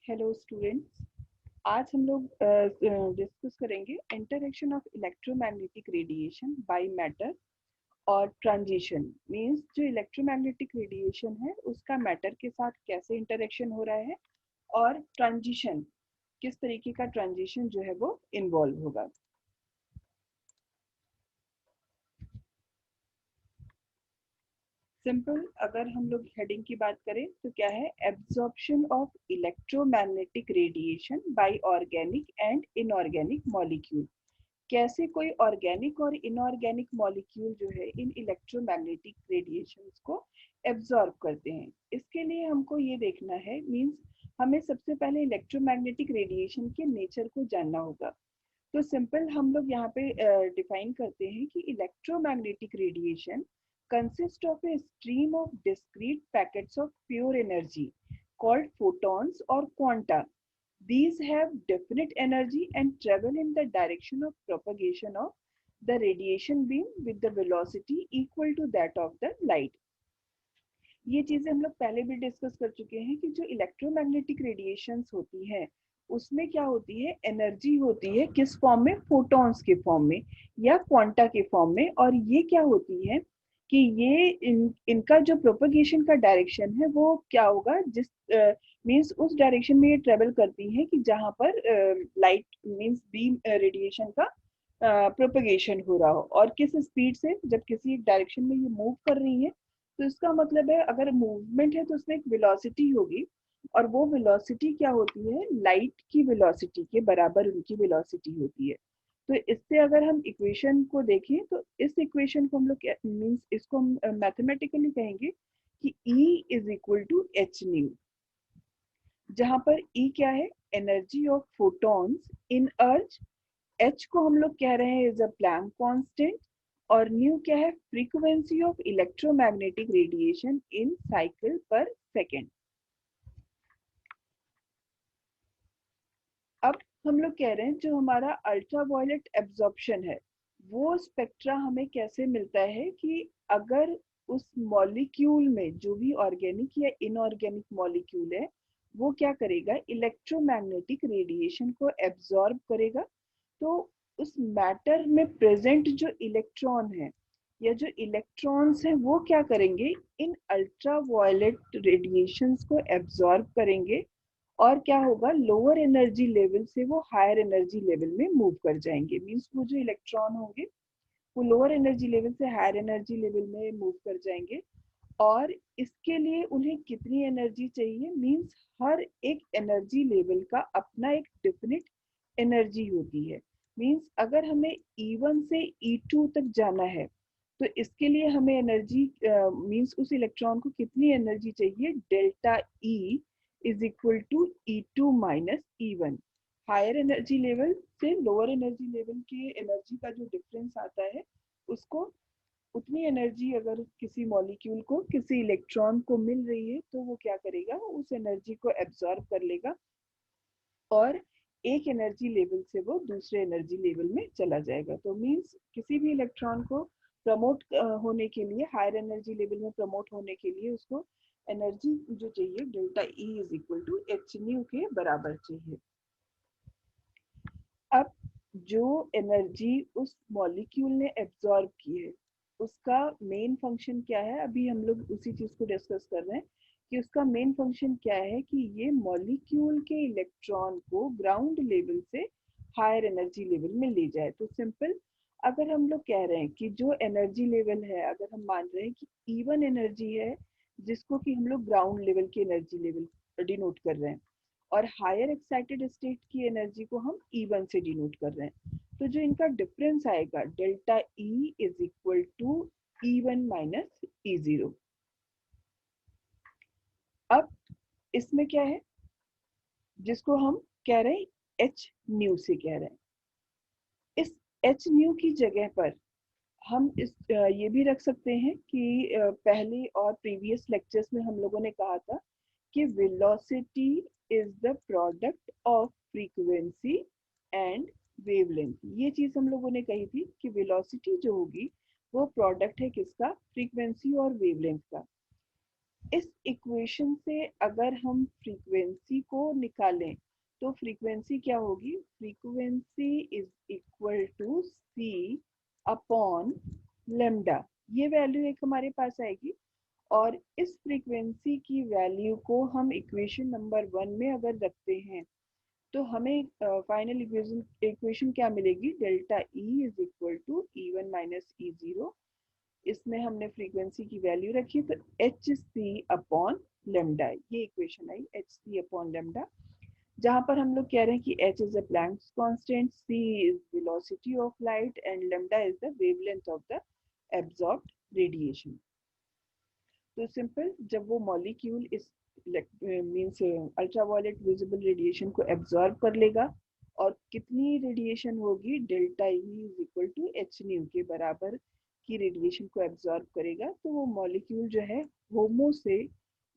Hello students. आज हम लोग डिस्कस करेंगे interaction of electromagnetic radiation by matter और ट्रांजिशन। मींस जो इलेक्ट्रोमैग्नेटिक रेडिएशन है उसका मैटर के साथ कैसे इंटरेक्शन हो रहा है और ट्रांजिशन किस तरीके का ट्रांजिशन जो है वो इन्वॉल्व होगा। सिंपल अगर हम लोग हेडिंग की बात करें तो क्या है, absorption of electromagnetic radiation by organic and inorganic molecule. कैसे कोई ऑर्गेनिक और इनऑर्गेनिक मॉलिक्यूल जो है इन इलेक्ट्रोमैग्नेटिक रेडिएशंस को एब्जॉर्ब करते हैं। इसके लिए हमको ये देखना है, मींस हमें सबसे पहले इलेक्ट्रोमैग्नेटिक रेडिएशन के नेचर को जानना होगा। तो सिंपल हम लोग यहाँ पे डिफाइन करते हैं कि electromagnetic radiation consist of a stream of discrete packets of pure energy called photons or quanta. These have definite energy and travel in the direction of propagation of the radiation beam with the velocity equal to that of the light. ये चीजें हम लोग पहले भी discuss कर चुके हैं कि जो इलेक्ट्रोमैग्नेटिक रेडिएशंस होती है उसमें क्या होती है, एनर्जी होती है किस फॉर्म में, फोटॉन्स के फॉर्म में या क्वांटा के फॉर्म में। और ये क्या होती है कि ये इनका जो प्रोपगेशन का डायरेक्शन है वो क्या होगा, जिस मींस उस डायरेक्शन में ये ट्रेवल करती है कि जहां पर लाइट मींस बीम रेडिएशन का प्रोपगेशन हो रहा हो। और किस स्पीड से, जब किसी एक डायरेक्शन में ये मूव कर रही है तो इसका मतलब है अगर मूवमेंट है तो उसमें एक वेलोसिटी होगी और वो वेलोसिटी क्या होती है, लाइट की वेलोसिटी के बराबर उनकी वेलोसिटी होती है। तो इससे अगर हम इक्वेशन को देखें तो इस इक्वेशन को हम लोग मींस इसको हम मैथमेटिकली कहेंगे कि E is equal to H nu, जहां पर E क्या है, energy of photons in earth, H को हम लोग कह रहे हैं इज अ प्लैंक कांस्टेंट, और न्यू क्या है, frequency of electromagnetic radiation in cycle per second. अब हम लोग कह रहे हैं जो हमारा अल्ट्रावायलेट एब्जॉर्प्शन है वो स्पेक्ट्रा हमें कैसे मिलता है कि अगर उस मॉलिक्यूल में जो भी ऑर्गेनिक या इनऑर्गेनिक मॉलिक्यूल है वो क्या करेगा, इलेक्ट्रोमैग्नेटिक रेडिएशन को एब्जॉर्ब करेगा। तो उस मैटर में प्रेजेंट जो इलेक्ट्रॉन है या जो इलेक्ट्रॉन्स हैं वो क्या करेंगे, इन अल्ट्रावायलेट रेडिएशंस को एब्जॉर्ब करेंगे और क्या होगा, लोअर एनर्जी लेवल से वो हायर एनर्जी लेवल में मूव कर जाएंगे। मींस वो जो इलेक्ट्रॉन होंगे वो लोअर एनर्जी लेवल से हायर एनर्जी लेवल में मूव कर जाएंगे। और इसके लिए उन्हें कितनी एनर्जी चाहिए, मींस हर एक एनर्जी लेवल का अपना एक डिफिनिट एनर्जी होती है। मींस अगर हमें E1 से E2 तक जाना है तो इसके लिए हमें एनर्जी मींस उस इलेक्ट्रॉन को कितनी एनर्जी चाहिए, delta E is equal to E2 minus E1। Higher energy level से लोअर एनर्जी लेवल के एनर्जी का जो डिफरेंस आता है उसको, उतनी एनर्जी अगर किसी मॉलिक्यूल को किसी इलेक्ट्रॉन को मिल रही है तो वो क्या करेगा, उस एनर्जी को एब्जॉर्ब कर लेगा और एक एनर्जी लेवल से वो दूसरे एनर्जी लेवल में चला जाएगा। तो मींस किसी भी इलेक्ट्रॉन को प्रमोट होने के लिए, हायर एनर्जी लेवल में प्रमोट होने के लिए उसको एनर्जी जो चाहिए delta E is equal to H nu के बराबर चाहिए। अब जो एनर्जी उस मॉलिक्यूल ने एब्जॉर्ब की है उसका मेन फंक्शन क्या है, अभी हम लोग उसी चीज को डिस्कस कर रहे हैं कि उसका मेन फंक्शन क्या है कि ये मॉलिक्यूल के इलेक्ट्रॉन को ग्राउंड लेवल से हायर एनर्जी लेवल में ले जाए। तो सिंपल अगर हम लोग कह रहे हैं कि जो एनर्जी लेवल है, अगर हम मान रहे हैं कि E1 एनर्जी है जिसको कि हम लोग ग्राउंड लेवल की एनर्जी लेवल डिनोट कर रहे हैं और हायर एक्साइटेड स्टेट की एनर्जी को हम E1 से डिनोट कर रहे हैं, तो जो इनका डिफरेंस आएगा delta E is equal to E1 minus E0। अब इसमें क्या है जिसको हम कह रहे हैं एच न्यू से कह रहे हैं, इस एच न्यू की जगह पर हम इस ये भी रख सकते हैं कि पहले और प्रीवियस लेक्चर्स में हम लोगों ने कहा था कि velocity is the product of frequency and wavelength. ये चीज हम लोगों ने कही थी कि वेलोसिटी जो होगी वो प्रोडक्ट है किसका, फ्रीक्वेंसी और वेवलेंथ का। इस इक्वेशन से अगर हम फ्रीक्वेंसी को निकालें तो फ्रीक्वेंसी क्या होगी, frequency is equal to C upon lambda, ये वैल्यू एक हमारे पास आएगी। और इस फ्रीक्वेंसी की वैल्यू को हम इक्वेशन नंबर 1 में अगर रखते हैं तो हमें फाइनल इक्वेशन क्या मिलेगी, delta E is equal to E one minus E zero. इसमें हमने फ्रीक्वेंसी की वैल्यू रखी तो एच सी अपॉन लेमडा, ये इक्वेशन आई एच सी अपॉन लेमडा, जहां पर हम लोग कह रहे हैं कि H is a Planck's constant, C is velocity of light and lambda is the wavelength of the absorbed radiation. तो सिंपल, जब वो मॉलिक्यूल इस मींस अल्ट्रावायलेट विजिबल रेडिएशन को एब्जॉर्ब कर लेगा और कितनी रेडिएशन होगी, delta E is equal to H nu के बराबर की रेडिएशन को एब्जॉर्ब करेगा, तो वो मॉलिक्यूल जो है होमो से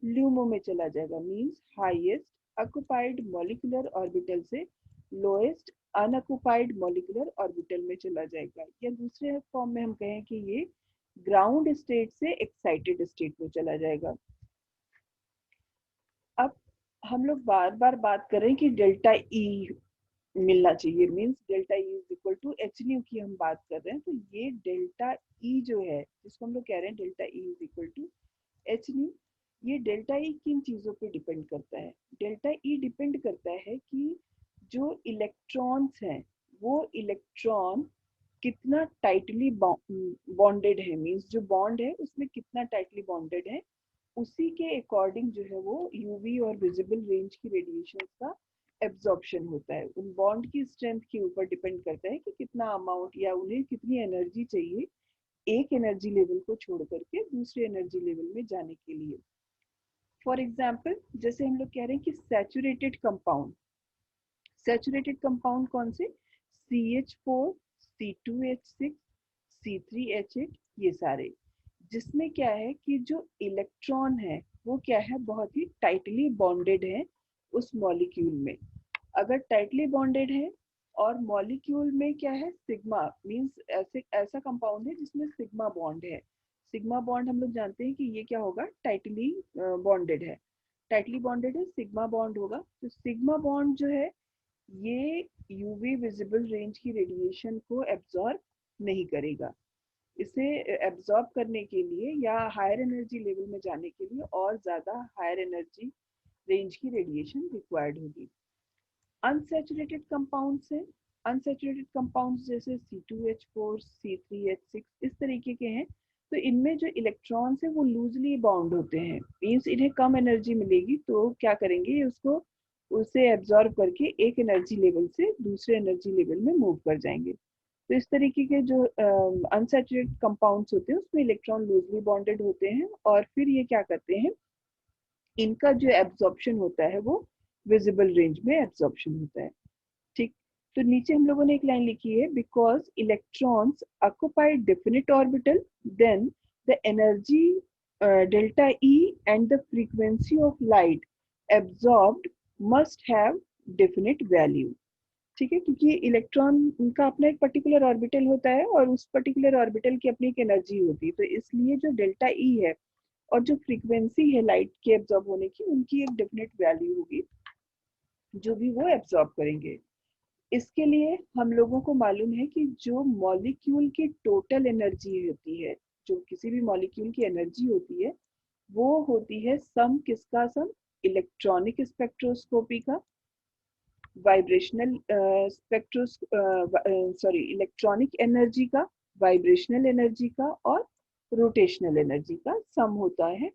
ल्यूमो में चला जाएगा, means highest occupied molecular orbital से लोएस्ट अनऑक्युपाइड मॉलिक्यूलर ऑर्बिटल में चला जाएगा, या दूसरे फॉर्म में हम कहें कि ये ग्राउंड स्टेट से एक्साइटेड स्टेट में चला जाएगा। अब हम लोग बार बार बात कर रहे हैं कि डेल्टा ई मिलना चाहिए, means delta E is equal to H nu की हम बात कर रहे हैं, तो ये डेल्टा ई जो है जिसको हम लोग कह रहे हैं delta E is equal to H nu, ये डेल्टा ई किन चीजों पे डिपेंड करता है, डेल्टा ई डिपेंड करता है कि जो इलेक्ट्रॉन्स हैं वो इलेक्ट्रॉन कितना टाइटली बॉन्डेड है, मींस जो बॉन्ड है उसमें कितना टाइटली बॉन्डेड है, उसी के अकॉर्डिंग जो है वो यूवी और विजिबल रेंज की रेडिएशन का एब्जॉर्प्शन होता है, उन बॉन्ड की स्ट्रेंथ के ऊपर डिपेंड करता है कि कितना अमाउंट या उन्हें कितनी एनर्जी चाहिए एक एनर्जी लेवल को छोड़ करके दूसरे एनर्जी लेवल में जाने के लिए। फॉर एग्जाम्पल, जैसे हम लोग कह रहे हैं कि सैचुरेटेड कंपाउंड, सैचुरेटेड कंपाउंड कौन से, CH4, C2H6, C3H8, ये सारे, जिसमें क्या है कि जो इलेक्ट्रॉन है वो क्या है, बहुत ही टाइटली बॉन्डेड है उस मॉलिक्यूल में। अगर टाइटली बॉन्डेड है और मॉलिक्यूल में क्या है, सिग्मा, मींस ऐसे ऐसा कंपाउंड है जिसमें सिग्मा बॉन्ड है, सिग्मा बॉन्ड हम लोग जानते हैं कि ये क्या होगा, टाइटली बॉन्डेड है, टाइटली बॉन्डेड है, सिग्मा बॉन्ड होगा, तो सिग्मा बॉन्ड जो है ये यूवी विजिबल रेंज की रेडिएशन को एब्जॉर्ब नहीं करेगा, इसे एब्जॉर्ब करने के लिए या हायर एनर्जी लेवल में जाने के लिए और ज्यादा हायर एनर्जी रेंज की रेडिएशन रिक्वायर्ड होगी। अनसैचुरेटेड कंपाउंड्स हैं, अनसैचुरेटेड कंपाउंड्स जैसे C2H4, C3H6 इस तरीके के हैं, तो इनमें जो इलेक्ट्रॉन्स है वो लूजली बाउंड होते हैं, मीन्स इन्हें कम एनर्जी मिलेगी तो क्या करेंगे, उसको उसे एब्जॉर्ब करके एक एनर्जी लेवल से दूसरे एनर्जी लेवल में मूव कर जाएंगे। तो इस तरीके के जो अनसैचुरेटेड कंपाउंड्स होते हैं उसमें इलेक्ट्रॉन लूजली बॉन्डेड होते हैं और फिर ये क्या करते हैं, इनका जो एब्जॉर्प्शन होता है वो विजिबल रेंज में एब्जॉर्प्शन होता है। ठीक, तो नीचे हम लोगों ने एक लाइन लिखी है, because electrons occupy definite orbital then the energy delta E and the frequency of light absorbed must have definite value. ठीक है, क्योंकि इलेक्ट्रॉन का अपना एक पर्टिकुलर ऑर्बिटल होता है और उस पर्टिकुलर ऑर्बिटल की अपनी एक एनर्जी होती है, तो इसलिए जो डेल्टा ई है और जो फ्रीक्वेंसी है लाइट के एब्जॉर्ब होने की, उनकी एक डेफिनेट वैल्यू होगी जो भी वो एब्जॉर्ब करेंगे। इसके लिए हम लोगों को मालूम है कि जो मॉलिक्यूल की टोटल एनर्जी होती है, जो किसी भी मॉलिक्यूल की एनर्जी होती है वो होती है सम किसका, सम इलेक्ट्रॉनिक स्पेक्ट्रोस्कोपी का, वाइब्रेशनल स्पेक्ट्रोस सॉरी इलेक्ट्रॉनिक एनर्जी का, वाइब्रेशनल एनर्जी का और रोटेशनल एनर्जी का सम होता है।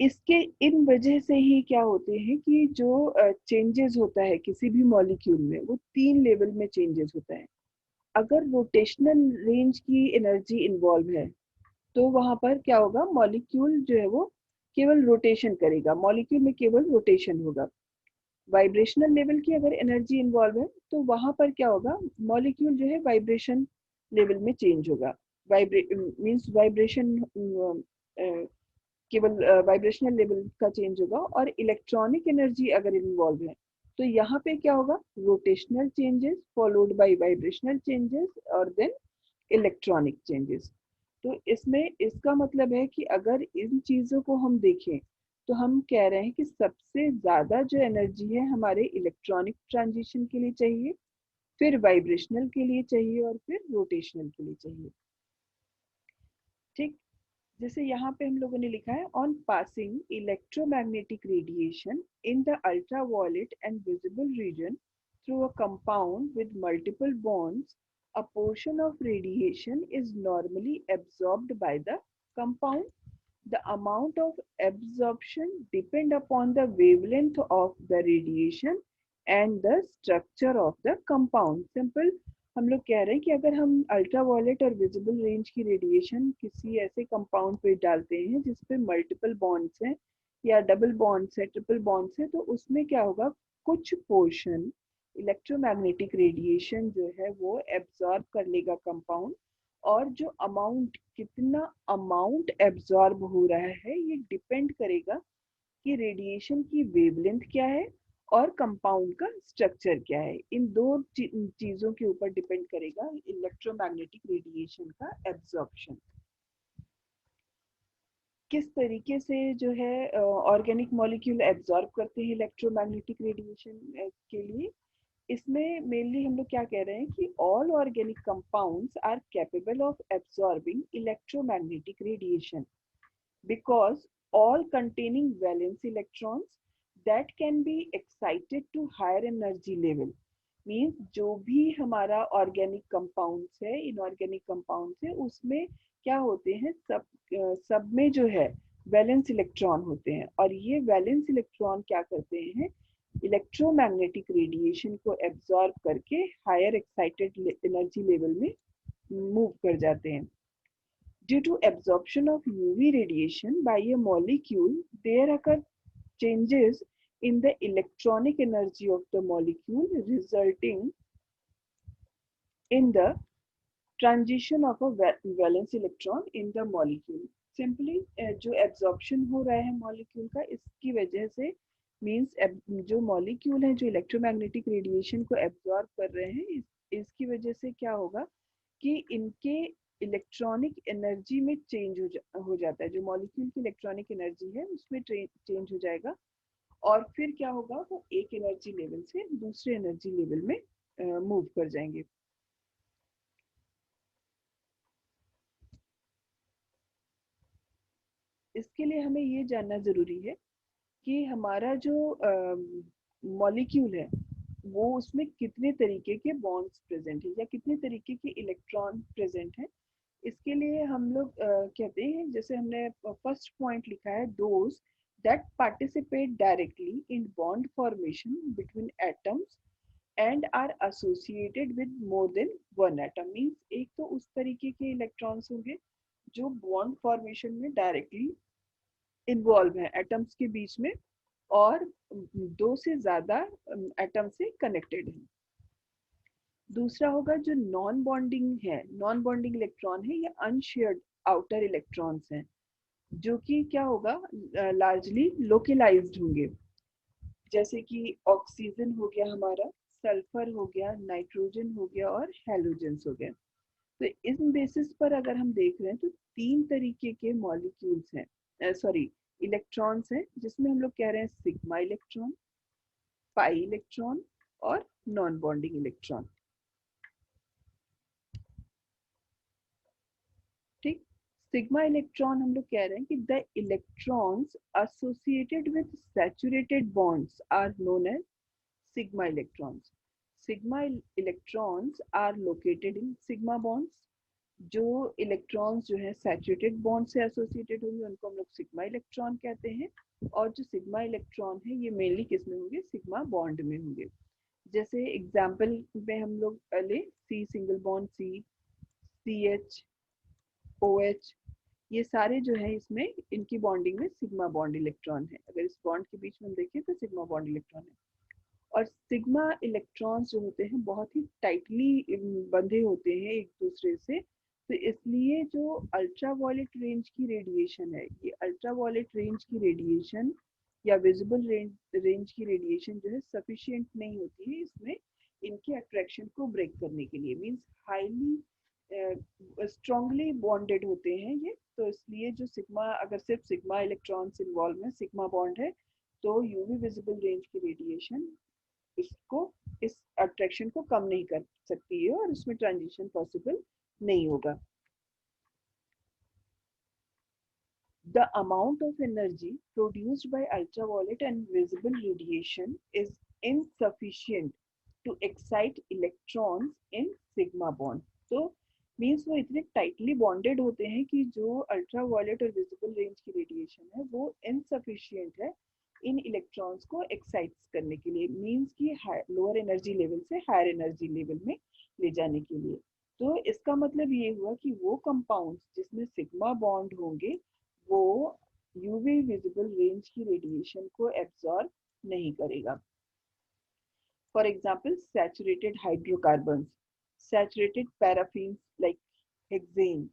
इसके इन वजह से ही क्या होते हैं कि जो चेंजेस होता है किसी भी मॉलिक्यूल में वो 3 लेवल में चेंजेस होता है। अगर रोटेशनल रेंज की एनर्जी इन्वॉल्व है तो वहां पर क्या होगा, मॉलिक्यूल जो है वो केवल रोटेशन करेगा, मॉलिक्यूल में केवल रोटेशन होगा। वाइब्रेशनल लेवल की अगर एनर्जी इन्वॉल्व है तो वहां पर क्या होगा, मॉलिक्यूल जो है वाइब्रेशन लेवल में चेंज होगा, वाइब्रेट मींस वाइब्रेशन केवल वाइब्रेशनल लेवल का चेंज होगा। और इलेक्ट्रॉनिक एनर्जी अगर इन्वॉल्व है तो यहाँ पे क्या होगा, rotational changes followed by vibrational changes और देन इलेक्ट्रॉनिक चेंजेस। तो इसमें इसका मतलब है कि अगर इन चीजों को हम देखें तो हम कह रहे हैं कि सबसे ज्यादा जो एनर्जी है हमारे इलेक्ट्रॉनिक ट्रांजिशन के लिए चाहिए, फिर वाइब्रेशनल के लिए चाहिए और फिर रोटेशनल के लिए चाहिए। ठीक, जैसे यहाँ पे हम लोगों ने लिखा है on passing electromagnetic radiation in the ultraviolet and visible region through a compound with multiple bonds, a portion of radiation is normally absorbed by the compound. The amount of absorption depend upon the wavelength of the radiation and the structure of the compound. Simple, हम लोग कह रहे हैं कि अगर हम ultraviolet और visible range की रेडिएशन किसी ऐसे कंपाउंड पे डालते हैं जिसपे मल्टीपल बॉन्ड्स हैं या डबल बॉन्ड्स है, ट्रिपल बॉन्ड्स है, तो उसमें क्या होगा, कुछ पोर्शन इलेक्ट्रोमैग्नेटिक रेडिएशन जो है वो एब्जॉर्ब कर लेगा कंपाउंड, और जो अमाउंट, कितना अमाउंट एब्जॉर्ब हो रहा है ये डिपेंड करेगा कि रेडिएशन की वेवलेंथ क्या है और कंपाउंड का स्ट्रक्चर क्या है। इन दो चीजों के ऊपर डिपेंड करेगा इलेक्ट्रोमैग्नेटिक रेडिएशन का एब्जॉर्प्शन। किस तरीके से जो है ऑर्गेनिक मॉलिक्यूल एब्जॉर्ब करते हैं इलेक्ट्रोमैग्नेटिक रेडिएशन के लिए, इसमें मेनली हम लोग क्या कह रहे हैं कि all organic compounds are capable of absorbing electromagnetic radiation because all containing valence electrons that can be excited to higher energy level, means जो भी हमारा ऑर्गेनिक कंपाउंड्स है, इनऑर्गेनिक कंपाउंड्स है, उसमें क्या होते हैं, सब में जो है वैलेंस इलेक्ट्रॉन होते हैं, और ये वैलेंस इलेक्ट्रॉन क्या करते हैं, इलेक्ट्रोमैग्नेटिक रेडिएशन को एब्जॉर्ब करके हायर एक्साइटेड एनर्जी लेवल में मूव कर जाते हैं। Due to absorption of UV radiation by a molecule, there occur changes in the electronic energy of the molecule, resulting in the transition of a valence electron in the molecule. Simply जो absorption हो रहा है molecule का, इसकी वजह से means जो molecule है जो electromagnetic radiation को absorb कर रहे हैं, इसकी वजह से क्या होगा कि इनके इलेक्ट्रॉनिक एनर्जी में चेंज हो जाता है, जो मॉलिक्यूल की इलेक्ट्रॉनिक एनर्जी है उसमें चेंज हो जाएगा, और फिर क्या होगा, वो एक एनर्जी लेवल से दूसरे एनर्जी लेवल में मूव कर जाएंगे। इसके लिए हमें ये जानना जरूरी है कि हमारा जो मॉलिक्यूल है वो उसमें कितने तरीके के बॉन्ड्स प्रेजेंट है या कितने तरीके के इलेक्ट्रॉन प्रेजेंट है। इसके लिए हम लोग कहते हैं, जैसे हमने फर्स्ट पॉइंट लिखा है, those that participate directly in bond formation between atoms and are associated with more than one atom, means एक तो उस तरीके के इलेक्ट्रॉन्स होंगे जो बॉन्ड फॉर्मेशन में डायरेक्टली इन्वॉल्व है एटम्स के बीच में और दो से ज्यादा एटम से कनेक्टेड है। दूसरा होगा जो नॉन बॉन्डिंग है, नॉन बॉन्डिंग इलेक्ट्रॉन है या अनशेयर्ड आउटर इलेक्ट्रॉन्स हैं, जो कि क्या होगा, लार्जली लोकलाइज्ड होंगे, जैसे कि ऑक्सीजन हो गया हमारा, सल्फर हो गया, नाइट्रोजन हो गया और हेलोजेंस हो गया। तो इस बेसिस पर अगर हम देख रहे हैं तो तीन तरीके के मॉलिक्यूल्स हैं, सॉरी इलेक्ट्रॉन्स हैं, जिसमें हम लोग कह रहे हैं सिग्मा इलेक्ट्रॉन, पाई इलेक्ट्रॉन और नॉन बॉन्डिंग इलेक्ट्रॉन। ठीक, सिग्मा इलेक्ट्रॉन हम लोग कह रहे हैं कि the electrons associated with saturated bonds are known as sigma electrons. Sigma electrons are located in sigma bonds, जो इलेक्ट्रॉन्स जो है सैचुरेटेड बॉन्ड से एसोसिएटेड होंगे उनको हम लोग सिग्मा इलेक्ट्रॉन कहते हैं, और जो सिग्मा इलेक्ट्रॉन है ये मेनली किस में होंगे, सिग्मा बॉन्ड में होंगे। जैसे एग्जाम्पल में हम लोग ले, C single bond C, C H, O H, ये सारे जो है इसमें इनकी बॉन्डिंग में सिग्मा बॉन्ड इलेक्ट्रॉन है। अगर इस बॉन्ड के बीच में हम देखें तो सिग्मा बॉन्ड इलेक्ट्रॉन है, और सिग्मा इलेक्ट्रॉन्स जो होते हैं बहुत ही टाइटली बंधे होते हैं एक दूसरे से, तो इसलिए जो अल्ट्रावायलेट रेंज की रेडिएशन है, ये अल्ट्रावायलेट रेंज की रेडिएशन या विजिबल रेंज की रेडिएशन जो है सफिशिएंट नहीं होती है इसमें इनके अट्रैक्शन को ब्रेक करने के लिए, मींस हाईली स्ट्रांगली बॉन्डेड होते हैं ये, तो इसलिए जो सिग्मा, अगर सिर्फ सिग्मा इलेक्ट्रॉन्स इन्वॉल्व है, सिग्मा बॉन्ड है, तो यूवी विजिबल रेंज की रेडिएशन इसको, इस अट्रैक्शन को कम नहीं कर सकती है और इसमें ट्रांजिशन पॉसिबल नहीं होगा. The amount of energy produced by ultraviolet and visible radiation is insufficient to excite electrons in sigma bond. तो मीन्स वो इतने टाइटली बॉन्डेड होते हैं कि जो अल्ट्रावायलेट और विजिबल रेंज की रेडिएशन है वो इनसफिशियंट है इन इलेक्ट्रॉन्स को एक्साइट करने के लिए, मीन्स कि लोअर एनर्जी लेवल से हायर एनर्जी लेवल में ले जाने के लिए. तो इसका मतलब ये हुआ कि वो कंपाउंड्स जिसमें सिग्मा बॉन्ड होंगे वो यूवी विजिबल रेंज की रेडिएशन को एब्जॉर्ब नहीं करेगा. For example saturated hydrocarbons, saturated paraffin like hexane,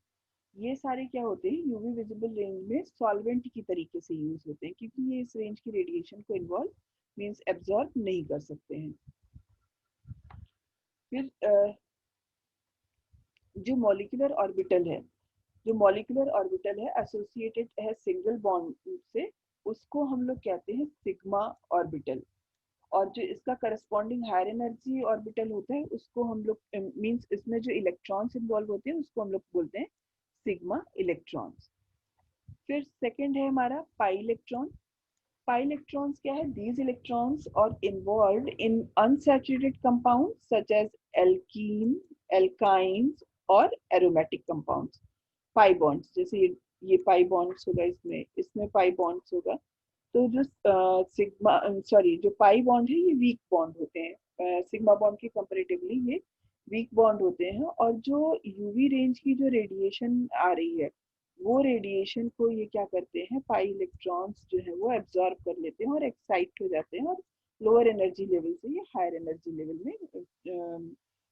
ये सारे क्या होते हैं यूवी विजिबल रेंज में सॉल्वेंट की तरीके से यूज होते हैं क्योंकि ये इस रेंज की रेडिएशन को इन्वॉल्व मीन्स एब्जॉर्ब नहीं कर सकते हैं. फिर जो मॉलिक्यूलर ऑर्बिटल है, जो मॉलिक्यूलर ऑर्बिटल है एसोसिएटेड है सिंगल बॉन्ड से, उसको हम लोग कहते हैं सिग्मा ऑर्बिटल. और जो इसका करस्पॉन्डिंग हायर एनर्जी ऑर्बिटल होता है उसको हम लोग मींस इसमें जो इलेक्ट्रॉन्स इन्वॉल्व होते हैं उसको हम लोग बोलते हैं सिग्मा इलेक्ट्रॉन्स. फिर सेकंड है हमारा पाई इलेक्ट्रॉन. पाई इलेक्ट्रॉन्स क्या है, these electrons are involved in unsaturated compounds such as alkene, alkynes और एरोमेटिक कंपाउंड्स. पाई बॉन्ड्स, जैसे ये पाई बॉन्ड्स होगा, इसमें इसमें पाई बॉन्ड्स होगा. तो जो सिग्मा सॉरी जो पाई बॉन्ड है ये वीक बॉन्ड होते हैं, सिग्मा बॉन्ड के कंपैरेटिवली ये वीक बॉन्ड होते हैं. और जो यूवी रेंज की जो रेडिएशन आ रही है वो रेडिएशन को ये क्या करते हैं, पाई इलेक्ट्रॉन्स जो है वो एब्जॉर्ब कर लेते हैं और एक्साइट हो जाते हैं और लोअर एनर्जी लेवल से ये हायर एनर्जी लेवल में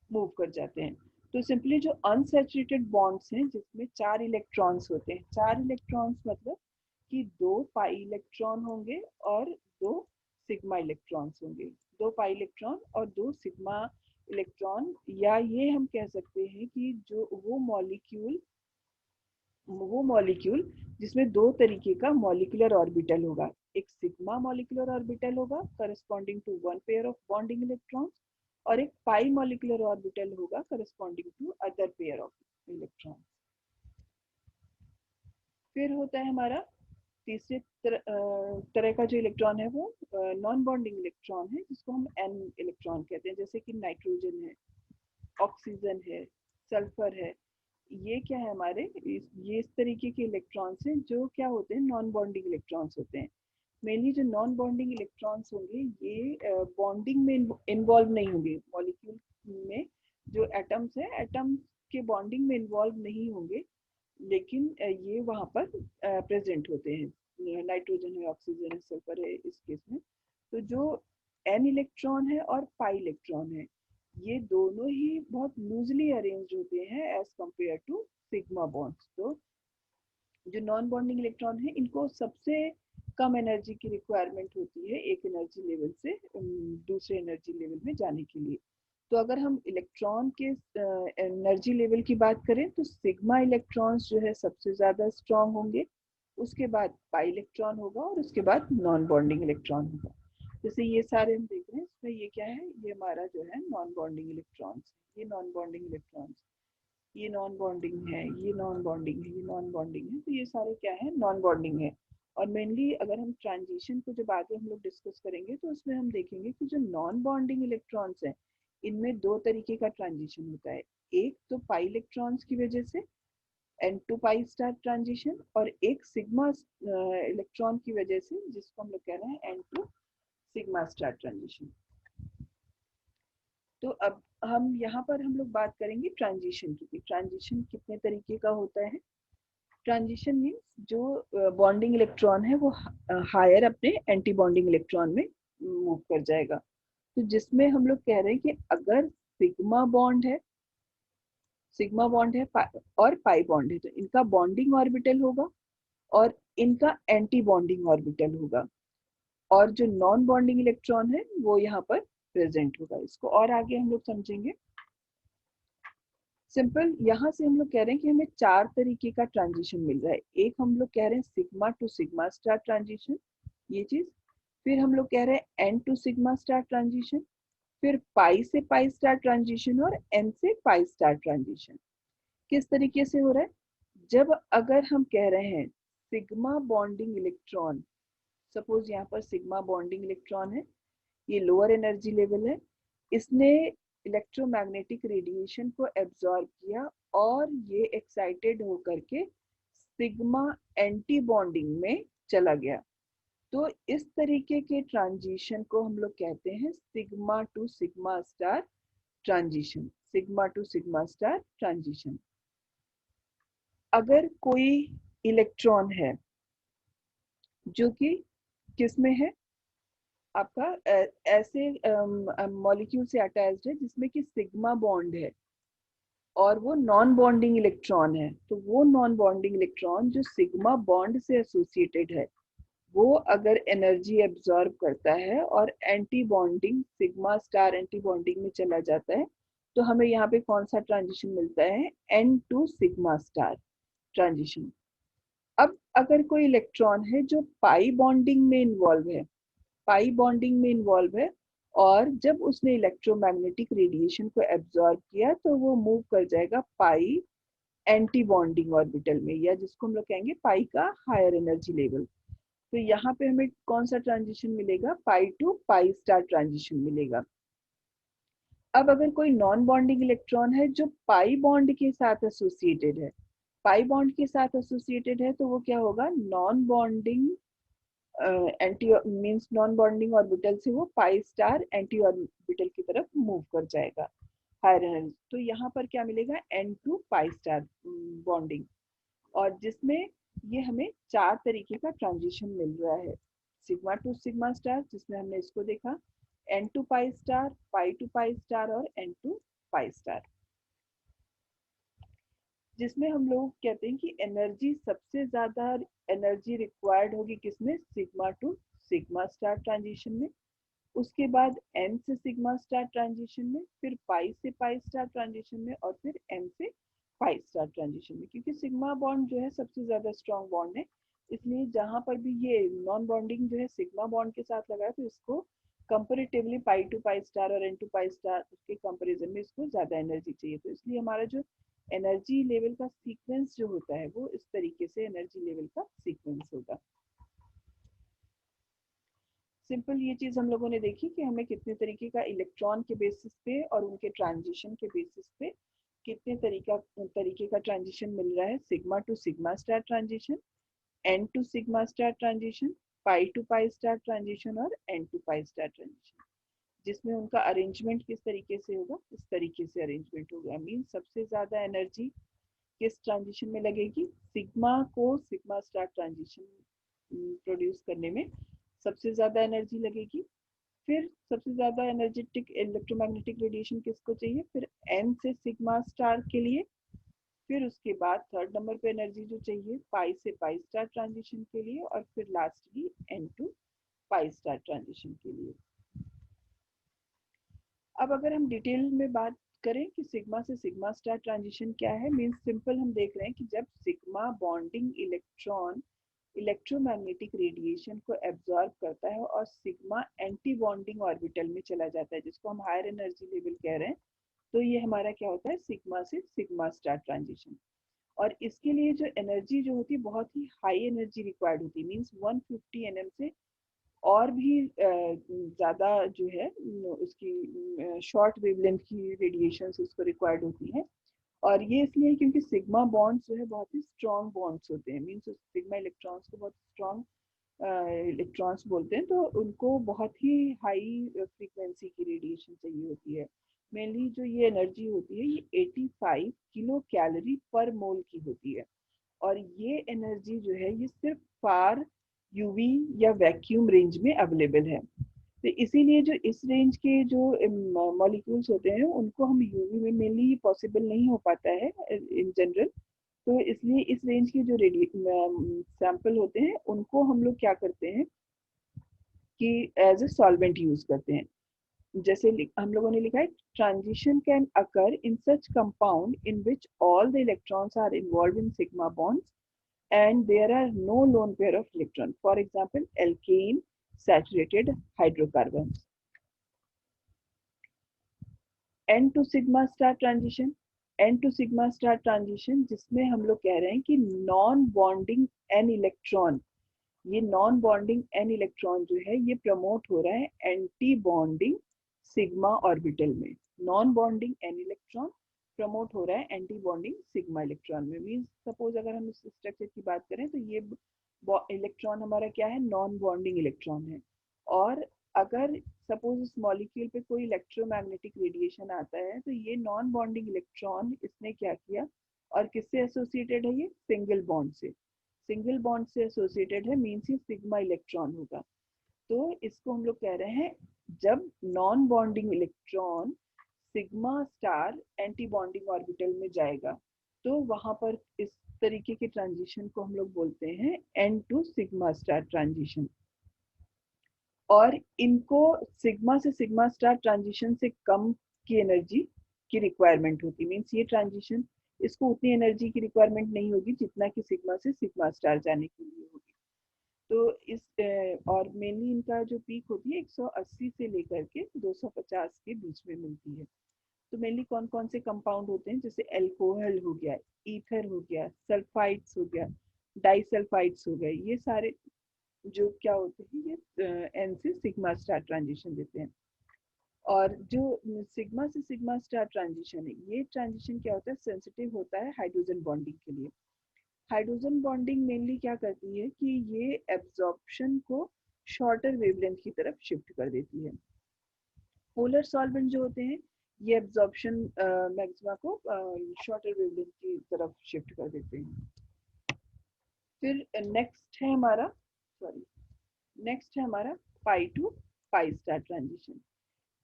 मूव कर जाते हैं. तो सिंपली जो अनसैचुरेटेड बॉन्ड्स हैं जिसमें 4 इलेक्ट्रॉन्स होते हैं, 4 इलेक्ट्रॉन्स मतलब कि 2 पाई इलेक्ट्रॉन होंगे और 2 सिग्मा इलेक्ट्रॉन्स होंगे. 2 पाई इलेक्ट्रॉन और 2 सिग्मा इलेक्ट्रॉन, या ये हम कह सकते हैं कि जो वो मॉलिक्यूल जिसमें 2 तरीके का मॉलिक्यूलर ऑर्बिटल होगा. एक सिग्मा मॉलिक्यूलर ऑर्बिटल होगा corresponding to 1 pair of bonding electrons और एक पाई मॉलिक्यूलर ऑर्बिटल होगा corresponding to other pair of electrons. फिर होता है हमारा तीसरे तरह का जो इलेक्ट्रॉन है वो नॉन बॉन्डिंग इलेक्ट्रॉन है जिसको हम एन इलेक्ट्रॉन कहते हैं, जैसे कि नाइट्रोजन है, ऑक्सीजन है, सल्फर है. ये क्या है हमारे, ये इस तरीके के इलेक्ट्रॉन्स हैं जो क्या होते हैं, नॉन बॉन्डिंग इलेक्ट्रॉन्स होते हैं. मेनली जो नॉन बॉन्डिंग इलेक्ट्रॉन्स होंगे ये बॉन्डिंग में इन्वॉल्व नहीं होंगे. मॉलिक्यूल में जो एटम्स है, एटम्स के बॉन्डिंग में इन्वॉल्व नहीं होंगे, लेकिन ये वहाँ पर प्रेजेंट होते हैं. नाइट्रोजन है, ऑक्सीजन है, सल्फर है इस केस में. तो जो एन इलेक्ट्रॉन है और पाई इलेक्ट्रॉन है ये दोनों ही बहुत लूजली अरेंज होते हैं as compare to sigma bonds. तो जो नॉन बॉन्डिंग इलेक्ट्रॉन है इनको सबसे कम एनर्जी की रिक्वायरमेंट होती है एक एनर्जी लेवल से दूसरे एनर्जी लेवल में जाने के लिए. तो अगर हम इलेक्ट्रॉन के एनर्जी लेवल की बात करें तो सिग्मा इलेक्ट्रॉन्स जो है सबसे ज्यादा स्ट्रॉन्ग होंगे, उसके बाद पाई इलेक्ट्रॉन होगा और उसके बाद नॉन बॉन्डिंग इलेक्ट्रॉन होगा. जैसे ये सारे हम देख रहे हैं इसमें ये क्या है, ये हमारा जो है नॉन बॉन्डिंग इलेक्ट्रॉन्स, ये नॉन बॉन्डिंग इलेक्ट्रॉन्स, ये नॉन बॉन्डिंग है, ये नॉन बॉन्डिंग है, ये नॉन बॉन्डिंग है. तो ये सारे क्या है, नॉन बॉन्डिंग है. और मेनली अगर हम ट्रांजिशन को जब आगे हम लोग डिस्कस करेंगे तो उसमें हम देखेंगे कि जो नॉन बॉन्डिंग इलेक्ट्रॉन्स हैं इनमें 2 तरीके का ट्रांजिशन होता है. एक तो पाई इलेक्ट्रॉन्स की वजह से n2 पाई स्टार ट्रांजिशन, और एक सिग्मा इलेक्ट्रॉन की वजह से जिसको हम लोग कह रहे हैं n2 सिग्मा स्टार ट्रांजिशन. तो अब हम यहाँ पर हम लोग बात करेंगे ट्रांजिशन की. ट्रांजिशन कितने तरीके का होता है. ट्रांजिशन मीन्स जो बॉन्डिंग इलेक्ट्रॉन है वो हायर अपने एंटी बॉन्डिंग इलेक्ट्रॉन में मूव कर जाएगा. तो जिसमें हम लोग कह रहे हैं कि अगर सिग्मा बॉन्ड है, सिग्मा बॉन्ड है और पाई बॉन्ड है तो इनका बॉन्डिंग ऑर्बिटल होगा और इनका एंटी बॉन्डिंग ऑर्बिटल होगा. और जो नॉन बॉन्डिंग इलेक्ट्रॉन है वो यहाँ पर प्रेजेंट होगा. इसको और आगे हम लोग समझेंगे. सिंपल यहाँ से हम लोग कह रहे हैं कि हमें 4 तरीके का ट्रांजिशन मिल रहा है। एक हम लोग कह रहे हैं sigma to sigma star transition, ये चीज। फिर हम लोग कह रहे हैं N to sigma star transition, फिर पाई से पाई स्टार ट्रांजिशन और एन से पाई स्टार ट्रांजिशन। किस तरीके से हो रहा है? जब अगर हम कह रहे हैं सिग्मा बॉन्डिंग इलेक्ट्रॉन, सपोज यहाँ पर सिग्मा बॉन्डिंग इलेक्ट्रॉन है, ये लोअर एनर्जी लेवल है, इसने इलेक्ट्रोमैग्नेटिक रेडिएशन को एब्जॉर्ब किया और ये एक्साइटेड होकर के सिग्मा एंटी बॉन्डिंग में चला गया। तो इस तरीके के ट्रांजिशन को हम लोग कहते हैं sigma to sigma star transition, sigma to sigma star transition. अगर कोई इलेक्ट्रॉन है जो कि किस में है, आपका ऐसे मॉलिक्यूल से अटैच्ड है जिसमें कि सिग्मा बॉन्ड है और वो नॉन बॉन्डिंग इलेक्ट्रॉन है, तो वो नॉन बॉन्डिंग इलेक्ट्रॉन जो सिग्मा बॉन्ड से एसोसिएटेड है वो अगर एनर्जी एब्जॉर्ब करता है और anti bonding sigma star anti bonding में चला जाता है, तो हमें यहाँ पे कौन सा ट्रांजिशन मिलता है? N to sigma star transition. अब अगर कोई इलेक्ट्रॉन है जो पाई बॉन्डिंग में इन्वॉल्व है, पाई बॉन्डिंग में इन्वॉल्व है और जब उसने इलेक्ट्रोमैग्नेटिक रेडिएशन को एब्जॉर्ब किया तो वो मूव कर जाएगा पाई एंटी बॉन्डिंग ऑर्बिटल में, या जिसको हम लोग कहेंगे पाई का हायर एनर्जी लेवल। तो यहाँ पे हमें कौन सा ट्रांजिशन मिलेगा? पाई टू पाई स्टार ट्रांजिशन मिलेगा। अब अगर कोई नॉन बॉन्डिंग इलेक्ट्रॉन है जो पाई बॉन्ड के साथ एसोसिएटेड है, पाई बॉन्ड के साथ एसोसिएटेड है, तो वो क्या होगा? Non bonding anti means non bonding orbital से वो पाई स्टार एंटी ऑर्बिटल की तरफ मूव कर जाएगा हायर एनर्जी। तो यहाँ पर क्या मिलेगा? N to pi star bonding, और जिसमें ये हमें 4 तरीके का ट्रांजिशन मिल रहा है। सिग्मा टू सिग्मा स्टार जिसमें हमने इसको देखा, N to pi star, pi to pi star और एन टू पाई स्टार, जिसमें हम लोग कहते हैं कि एनर्जी सबसे ज्यादा एनर्जी रिक्वायर्ड होगी किसमें? Sigma to sigma star transition में, उसके बाद एन से सिग्मा स्टार ट्रांजिशन में, फिर पाई से पाई स्टार ट्रांजिशन में और फिर एन से पाई स्टार ट्रांजिशन में। क्योंकि सिग्मा बॉन्ड जो है सबसे ज्यादा स्ट्रॉन्ग बॉन्ड है, इसलिए जहां पर भी ये नॉन बॉन्डिंग जो है सिग्मा बॉन्ड के साथ लगा है तो इसको comparatively pi to pi star और एन टू पाई स्टार उसके कंपेरिजन में इसको ज्यादा एनर्जी चाहिए। तो इसलिए हमारा जो एनर्जी लेवल का सीक्वेंस जो होता है वो इस तरीके से एनर्जी लेवल का सीक्वेंस होगा। सिंपल ये चीज हम लोगों ने देखी कि हमें कितने तरीके का इलेक्ट्रॉन के बेसिस पे और उनके ट्रांजिशन के बेसिस पे कितने तरीके का ट्रांजिशन मिल रहा है। Sigma to sigma star transition, n to sigma star transition, pi to pi star transition और N to pi star transition, जिसमें उनका अरेंजमेंट किस तरीके से होगा? इस तरीके से अरेंजमेंट होगा। मीन सबसे ज्यादा एनर्जी किस ट्रांजिशन में लगेगी? सिग्मा को सिग्मा स्टार ट्रांजिशन प्रोड्यूस करने में सबसे ज्यादा एनर्जी लगेगी। फिर सबसे ज्यादा एनर्जेटिक इलेक्ट्रोमैग्नेटिक रेडिएशन किसको चाहिए? फिर एन से सिग्मा स्टार के लिए। फिर उसके बाद थर्ड नंबर पे एनर्जी जो चाहिए पाई से पाई स्टार ट्रांजिशन के लिए, और फिर lastly N to pi star transition के लिए। अब अगर हम डिटेल में बात करें कि सिग्मा से सिग्मा स्टार ट्रांजिशन क्या है, मींस सिंपल हम देख रहे हैं कि जब sigma bonding electron electromagnetic radiation को एब्जॉर्ब करता है और सिग्मा एंटी बॉन्डिंग ऑर्बिटल में चला जाता है, जिसको हम हायर एनर्जी लेवल कह रहे हैं, तो ये हमारा क्या होता है? सिग्मा से सिग्मा स्टार ट्रांजिशन। और इसके लिए जो एनर्जी जो होती है बहुत ही हाई एनर्जी रिक्वायर्ड होती है, मींस 150 nm से और भी ज़्यादा जो है उसकी शॉर्ट वेवलेंथ की रेडिएशन उसको रिक्वायर्ड होती है। और ये इसलिए क्योंकि सिग्मा बॉन्ड्स जो है बहुत ही स्ट्रॉन्ग बॉन्ड्स होते हैं, मीन्स सिग्मा इलेक्ट्रॉन्स को बहुत स्ट्रॉन्ग इलेक्ट्रॉन्स बोलते हैं, तो उनको बहुत ही हाई फ्रीक्वेंसी की रेडिएशन चाहिए होती है। मेनली जो ये एनर्जी होती है ये 85 किलो कैलोरी पर मोल की होती है, और ये एनर्जी जो है ये सिर्फ फार यूवी या वैक्यूम रेंज में अवेलेबल है। तो इसीलिए जो इस रेंज के जो मॉलिक्यूल्स होते हैं उनको हम यूवी में मेनली पॉसिबल नहीं हो पाता है इन जनरल। तो इसलिए इस रेंज के जो सैंपल होते हैं उनको हम लोग क्या करते हैं कि एज ए सॉल्वेंट यूज करते हैं। जैसे हम लोगों ने लिखा है transition can occur in such compound in which all the electrons are involve in sigma bonds and there are no lone pair of electron. For example, alkane saturated hydrocarbons. N to sigma star transition. N to sigma star transition जिसमें हम लोग कह रहे हैं कि non bonding n electron, ये non bonding n electron जो है ये प्रमोट हो रहा है एंटी बॉन्डिंग सिग्मा ऑर्बिटल में। Non bonding n electron promote हो रहा है एंटी बॉन्डिंग सिग्मा इलेक्ट्रॉन में। मींस सपोज अगर हम इस स्ट्रक्चर की बात करें तो ये इलेक्ट्रॉन हमारा क्या है, नॉन बॉन्डिंग इलेक्ट्रॉन है। और अगर सपोज इस मॉलिक्यूल पे कोई इलेक्ट्रोमैग्नेटिक रेडिएशन आता है तो ये नॉन बॉन्डिंग इलेक्ट्रॉन इसने क्या किया और किससे एसोसिएटेड है, ये सिंगल बॉन्ड से, सिंगल बॉन्ड से एसोसिएटेड है, मीन्स ये सिग्मा इलेक्ट्रॉन होगा। तो इसको हम लोग कह रहे हैं जब non bonding electron sigma star anti bonding orbital में जाएगा तो वहां पर इस तरीके के ट्रांजिशन को हम लोग बोलते हैं N to sigma star transition. और इनको सिग्मा से सिग्मा स्टार ट्रांजिशन से कम की एनर्जी की रिक्वायरमेंट होती, मीन्स ये ट्रांजिशन इसको उतनी एनर्जी की रिक्वायरमेंट नहीं होगी जितना कि सिग्मा से सिग्मा स्टार जाने के लिए होगी। तो इस और मेनली इनका जो पीक होती है 180 से लेकर के 250 के बीच में मिलती है। तो मेनली कौन कौन से कंपाउंड होते हैं, जैसे एल्कोहल हो गया, ईथर हो गया, सल्फाइड्स हो गया, डाइसल्फाइड्स हो गए, ये सारे जो क्या होते हैं ये एन से सिग्मा स्टार ट्रांजिशन देते हैं। और जो सिग्मा से सिग्मा स्टार ट्रांजिशन है ये ट्रांजिशन क्या होता है, सेंसिटिव होता है हाइड्रोजन बॉन्डिंग के लिए। हाइड्रोजन बॉन्डिंग मेनली क्या करती है कि ये एब्जॉर्प्शन को शॉर्टर वेवलेंथ की तरफ शिफ्ट कर देती है। पोलर सॉल्वेंट जो होते हैं ये एब्जॉर्प्शन मैक्सिमा को शॉर्टर वेवलेंथ की तरफ शिफ्ट कर देते हैं। फिर नेक्स्ट है हमारा पाई टू पाई स्टार ट्रांजिशन।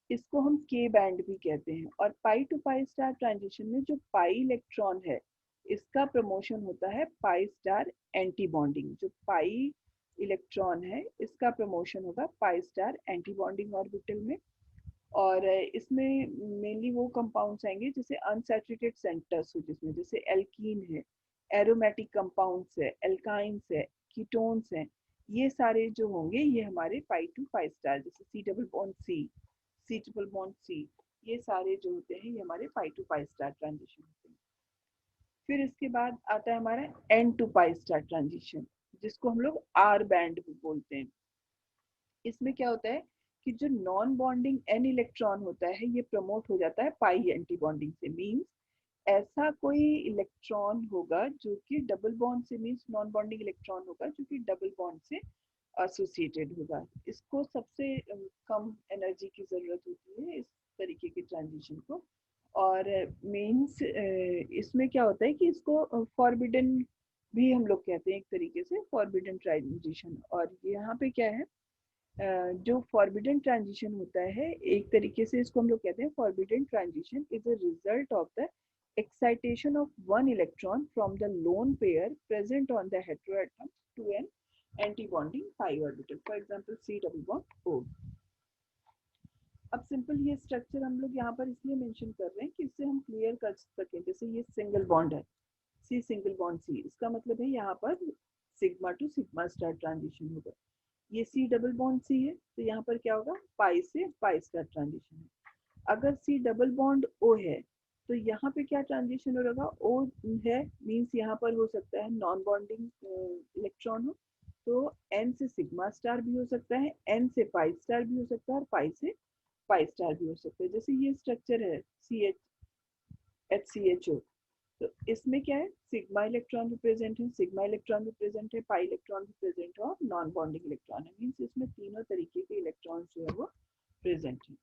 इसको हम के बैंड भी कहते हैं। और पाई टू पाई स्टार ट्रांजिशन में जो पाई इलेक्ट्रॉन है इसका प्रमोशन होता है पाई स्टार एंटी बॉन्डिंग। जो पाई इलेक्ट्रॉन है इसका प्रमोशन होगा pi star anti bonding orbital में। और इसमें मेनली वो कंपाउंड्स आएंगे जैसे अनसैचुरेटेड सेंटर्स हो, जिसमें जैसे एल्कीन है, एरोमेटिक कंपाउंड्स है, एल्काइंस है, कीटोन्स हैं, ये सारे जो होंगे ये हमारे पाई टू पाई स्टार, जैसे C double bond C, C triple bond C, ये सारे जो होते हैं ये हमारे pi to pi star transition होते हैं। फिर इसके बाद आता है हमारा N to pi star transition, जिसको हम लोग आर बैंड भी बोलते हैं। इसमें क्या होता है कि जो नॉन बॉन्डिंग एन इलेक्ट्रॉन होता है ये प्रमोट हो जाता है पाई एंटी बॉन्डिंग से। मींस ऐसा कोई इलेक्ट्रॉन होगा जो कि डबल बॉन्ड से, मींस नॉन बॉन्डिंग इलेक्ट्रॉन होगा जो कि डबल बॉन्ड से एसोसिएटेड होगा। इसको सबसे कम एनर्जी की जरूरत होती है इस तरीके के ट्रांजिशन को। और मींस इसमें क्या होता है कि इसको फॉरबिडन भी हम लोग कहते हैं, एक तरीके से फॉरबिडन ट्रांजिशन। और यहाँ पे क्या है, जो फॉरबिडन ट्रांजिशन होता है एक तरीके से इसको हम लोग कहते हैं forbidden transition is a result of the excitation of one electron from the lone pair present on the heteroatom to an anti-bonding pi orbital, for example C double bond O। अब सिंपल ये structure हम लोग यहाँ पर इसलिए mention कर रहे हैं कि इससे हम क्लियर कर सकें। जैसे ये सिंगल बॉन्ड है C सिंगल बॉन्ड C, इसका मतलब है यहाँ पर sigma to sigma star transition होगा। ये C डबल बॉन्ड C है तो यहाँ पर क्या होगा, पाई से पाई स्टार ट्रांजिशन है। अगर C डबल बॉन्ड O है तो यहाँ पे क्या ट्रांजिशन होगा, O है, मींस यहाँ पर हो सकता है नॉन बॉन्डिंग इलेक्ट्रॉन हो, तो N से सिग्मा स्टार भी हो सकता है, N से पाई स्टार भी हो सकता है, और पाई से पाई स्टार भी हो सकता है। जैसे ये स्ट्रक्चर है CHHCHO, तो इसमें क्या है, सिग्मा इलेक्ट्रॉन भी प्रेजेंट है, सिग्मा इलेक्ट्रॉन भी प्रेजेंट है, पाई इलेक्ट्रॉन भी प्रेजेंट है, और नॉन बॉन्डिंग इलेक्ट्रॉन है। मींस इसमें तीनों तरीके के इलेक्ट्रॉन जो है वो प्रेजेंट है।